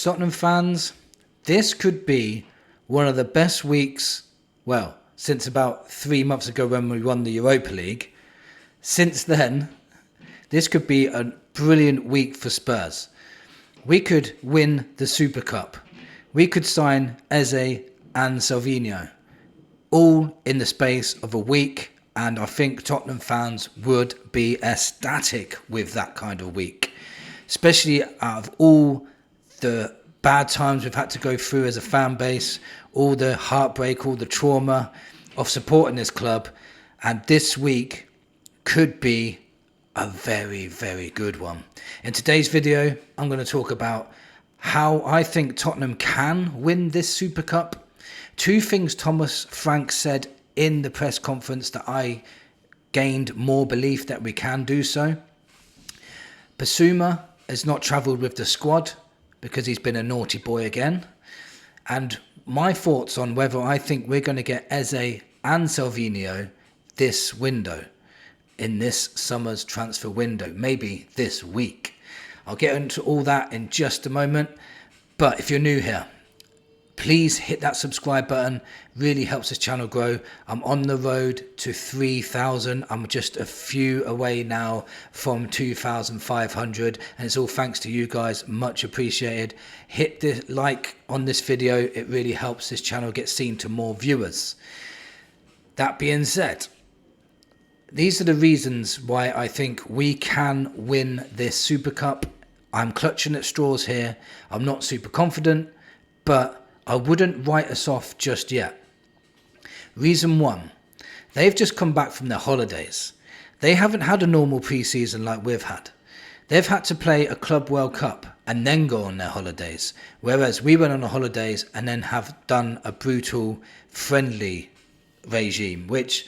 Tottenham fans, this could be one of the best weeks, well, since about 3 months ago when we won the Europa League. Since then, this could be a brilliant week for Spurs. We could win the Super Cup. We could sign Eze and Savinho, all in the space of a week, and I think Tottenham fans would be ecstatic with that kind of week. Especially out of all the bad times we've had to go through as a fan base, all the heartbreak, all the trauma of supporting this club, and this week could be a very, very good one. In today's video, I'm going to talk about how I think Tottenham can win this Super Cup. 2 things Thomas Frank said in the press conference that I gained more belief that we can do so. Bissouma has not travelled with the squad because he's been a naughty boy again. And my thoughts on whether I think we're going to get Eze and Savinho this window, in this summer's transfer window, maybe this week. I'll get into all that in just a moment. But if you're new here, please hit that subscribe button. Really helps this channel grow. I'm on the road to 3,000. I'm just a few away now from 2,500. And it's all thanks to you guys. Much appreciated. Hit the like on this video. It really helps this channel get seen to more viewers. That being said, these are the reasons why I think we can win this Super Cup. I'm clutching at straws here. I'm not super confident, but I wouldn't write us off just yet. Reason 1, they've just come back from their holidays. They haven't had a normal pre-season like we've had. They've had to play a Club World Cup and then go on their holidays, whereas we went on the holidays and then have done a brutal friendly regime, which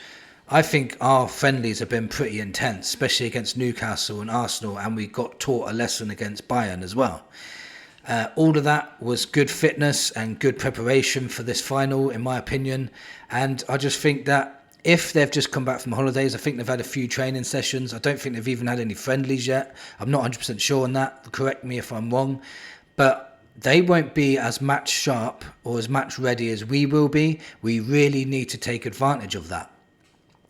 I think our friendlies have been pretty intense, especially against Newcastle and Arsenal, and we got taught a lesson against Bayern as well. All of that was good fitness and good preparation for this final, in my opinion. And I just think that if they've just come back from holidays, I think they've had a few training sessions. I don't think they've even had any friendlies yet. I'm not 100% sure on that. Correct me if I'm wrong. But they won't be as match sharp or as match ready as we will be. We really need to take advantage of that.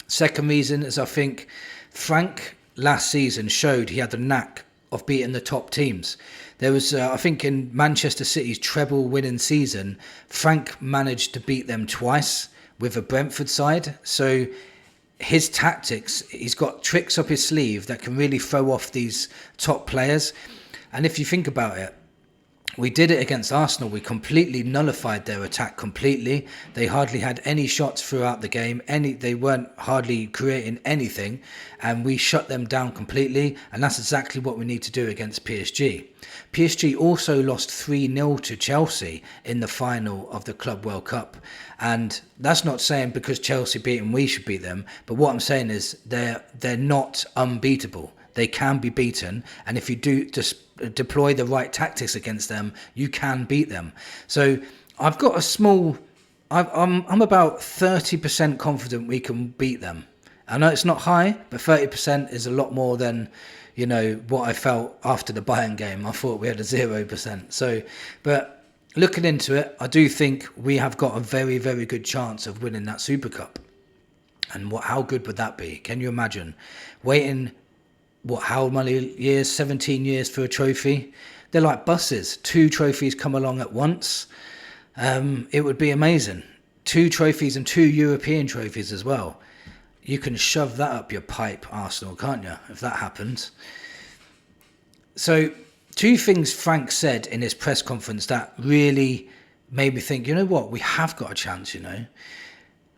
Second reason is I think Frank last season showed he had the knack of beating the top teams. There was, I think in Manchester City's treble winning season, Frank managed to beat them twice with a Brentford side. So his tactics, he's got tricks up his sleeve that can really throw off these top players. And if you think about it, we did it against Arsenal. We completely nullified their attack completely. They hardly had any shots throughout the game. They weren't hardly creating anything, and we shut them down completely. And that's exactly what we need to do against PSG. PSG also lost 3-0 to Chelsea in the final of the Club World Cup. And that's not saying because Chelsea beat them, we should beat them. But what I'm saying is they're not unbeatable. They can be beaten, and if you do just deploy the right tactics against them, you can beat them. So I've got a small, I'm about 30% confident we can beat them. I know it's not high, but 30% is a lot more than, you know, what I felt after the Bayern game. I thought we had a 0%. So, but looking into it, I do think we have got a very, very good chance of winning that Super Cup. And how good would that be? Can you imagine waiting? How many years? 17 years for a trophy. They're like buses. 2 trophies come along at once. It would be amazing. 2 trophies and 2 European trophies as well. You can shove that up your pipe, Arsenal, can't you, if that happens? So 2 things Frank said in his press conference that really made me think, you know what, we have got a chance, you know.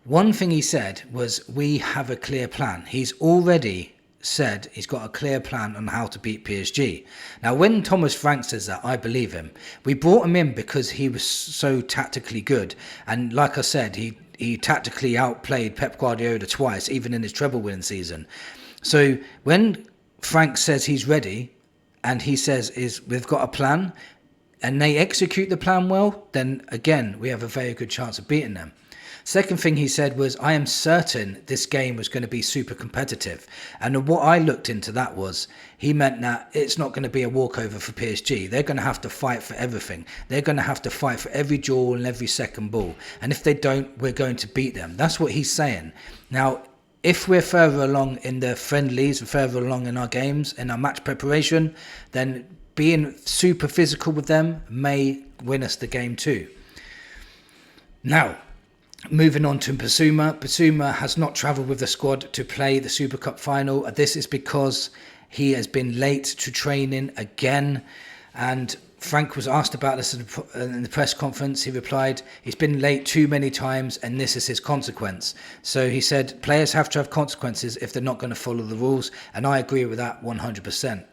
One thing he said was, we have a clear plan. He's already said he's got a clear plan on how to beat PSG. Now, when Thomas Frank says that, I believe him. We brought him in because he was so tactically good. And like I said, he tactically outplayed Pep Guardiola twice, even in his treble winning season. So when Frank says he's ready, and he says we've got a plan, and they execute the plan well, then again, we have a very good chance of beating them. Second thing he said was, I am certain this game was going to be super competitive. And what I looked into that was, he meant that it's not going to be a walkover for PSG. They're going to have to fight for everything. They're going to have to fight for every duel and every second ball. And if they don't, we're going to beat them. That's what he's saying. Now, if we're further along in the friendlies and further along in our games, in our match preparation, then being super physical with them may win us the game too. Now, moving on to Bissouma. Bissouma has not travelled with the squad to play the Super Cup final. This is because he has been late to training again. And Frank was asked about this in the press conference. He replied, he's been late too many times and this is his consequence. So he said, players have to have consequences if they're not going to follow the rules. And I agree with that 100%.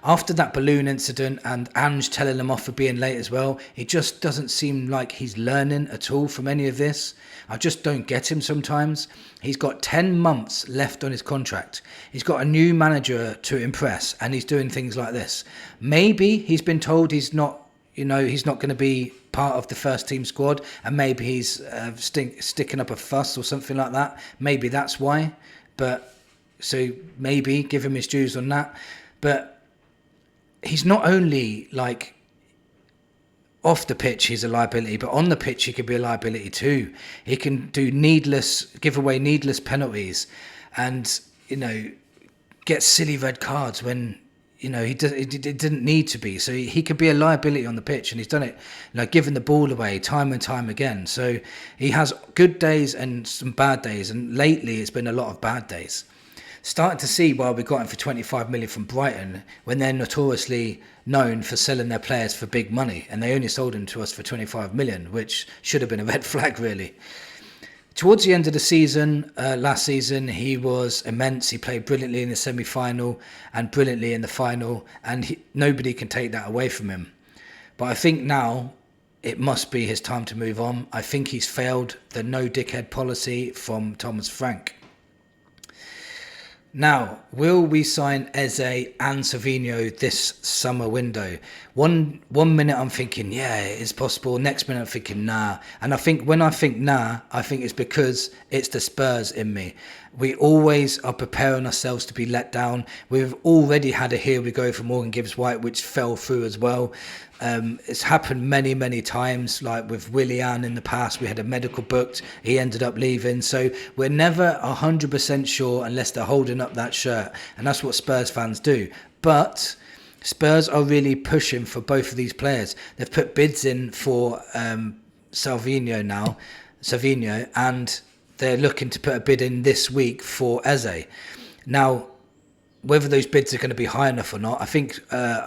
After that balloon incident and Ange telling him off for being late as well, it just doesn't seem like he's learning at all from any of this. I just don't get him sometimes. He's got 10 months left on his contract. He's got a new manager to impress and he's doing things like this. Maybe he's been told he's not going to be part of the first team squad, and maybe he's sticking up a fuss or something like that. Maybe that's why. But so maybe give him his dues on that. But he's not only like off the pitch he's a liability, but on the pitch he could be a liability too. He can give away needless penalties, and get silly red cards when he didn't need to be. So he could be a liability on the pitch, and he's done it, giving the ball away time and time again. So he has good days and some bad days, and lately it's been a lot of bad days. Starting to see why we got him for 25 million from Brighton, when they're notoriously known for selling their players for big money, and they only sold him to us for 25 million, which should have been a red flag really. Towards the end of the season, last season, he was immense. He played brilliantly in the semi-final and brilliantly in the final, and nobody can take that away from him. But I think now it must be his time to move on. I think he's failed the no dickhead policy from Thomas Frank. Now, will we sign Eze and Savinho this summer window? One minute I'm thinking, yeah, it's possible. Next minute I'm thinking, nah. And I think when I think nah, I think it's because it's the Spurs in me. We always are preparing ourselves to be let down. We've already had a here we go for Morgan Gibbs-White, which fell through as well. It's happened many, many times, like with Willian in the past. We had a medical booked, he ended up leaving. So we're never 100% sure unless they're holding up that shirt. And that's what Spurs fans do. But Spurs are really pushing for both of these players. They've put bids in for Savinho, and they're looking to put a bid in this week for Eze. Now, whether those bids are going to be high enough or not, I think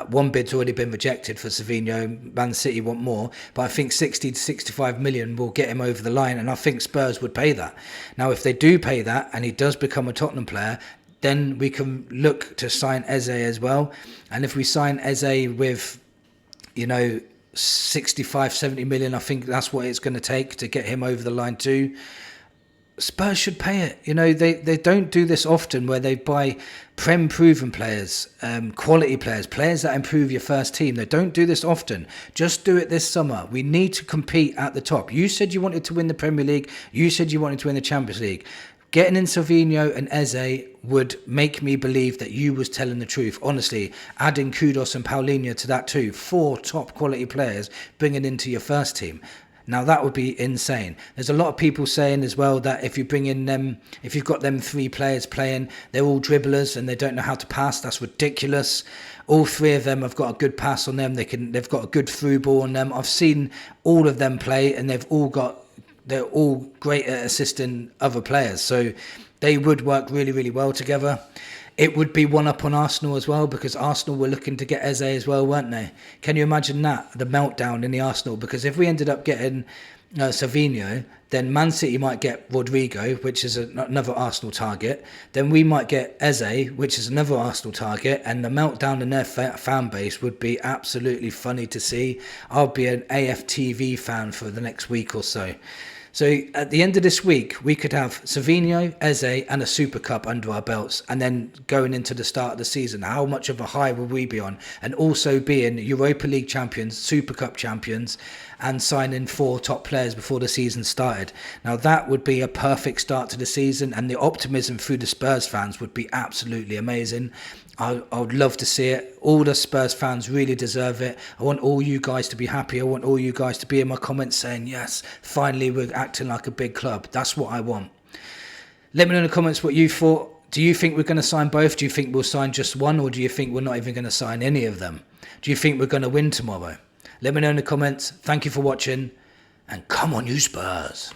one bid's already been rejected for Savinho. Man City want more, but I think 60 to 65 million will get him over the line, and I think Spurs would pay that. Now, if they do pay that and he does become a Tottenham player, then we can look to sign Eze as well. And if we sign Eze with, 65, 70 million, I think that's what it's going to take to get him over the line too. Spurs should pay it. They don't do this often, where they buy proven players, quality players that improve your first team. They don't do this often. Just do it this summer. We need to compete at the top. You said you wanted to win the Premier League. You said you wanted to win the Champions League. Getting in Savinho and Eze would make me believe that you was telling the truth. Honestly, adding Kudos and Paulinho to that too. 4 top quality players bringing into your first team. Now that would be insane. There's a lot of people saying as well that if you bring in them, if you've got them 3 players playing, they're all dribblers and they don't know how to pass. That's ridiculous. All 3 of them have got a good pass on them. They've got a good through ball on them. I've seen all of them play, and they're all great at assisting other players. So they would work really, really well together. It would be one up on Arsenal as well, because Arsenal were looking to get Eze as well, weren't they? Can you imagine that? The meltdown in the Arsenal. Because if we ended up getting Savinho, then Man City might get Rodrigo, which is another Arsenal target. Then we might get Eze, which is another Arsenal target. And the meltdown in their fan base would be absolutely funny to see. I'll be an AFTV fan for the next week or so. So at the end of this week, we could have Savinho, Eze, and a Super Cup under our belts. And then going into the start of the season, how much of a high will we be on? And also being Europa League champions, Super Cup champions, and signing 4 top players before the season started. Now that would be a perfect start to the season, and the optimism through the Spurs fans would be absolutely amazing. I would love to see it. All the Spurs fans really deserve it. I want all you guys to be happy. I want all you guys to be in my comments saying, yes, finally we're acting like a big club. That's what I want. Let me know in the comments what you thought. Do you think we're going to sign both? Do you think we'll sign just one? Or do you think we're not even going to sign any of them? Do you think we're going to win tomorrow? Let me know in the comments. Thank you for watching. And come on, you Spurs.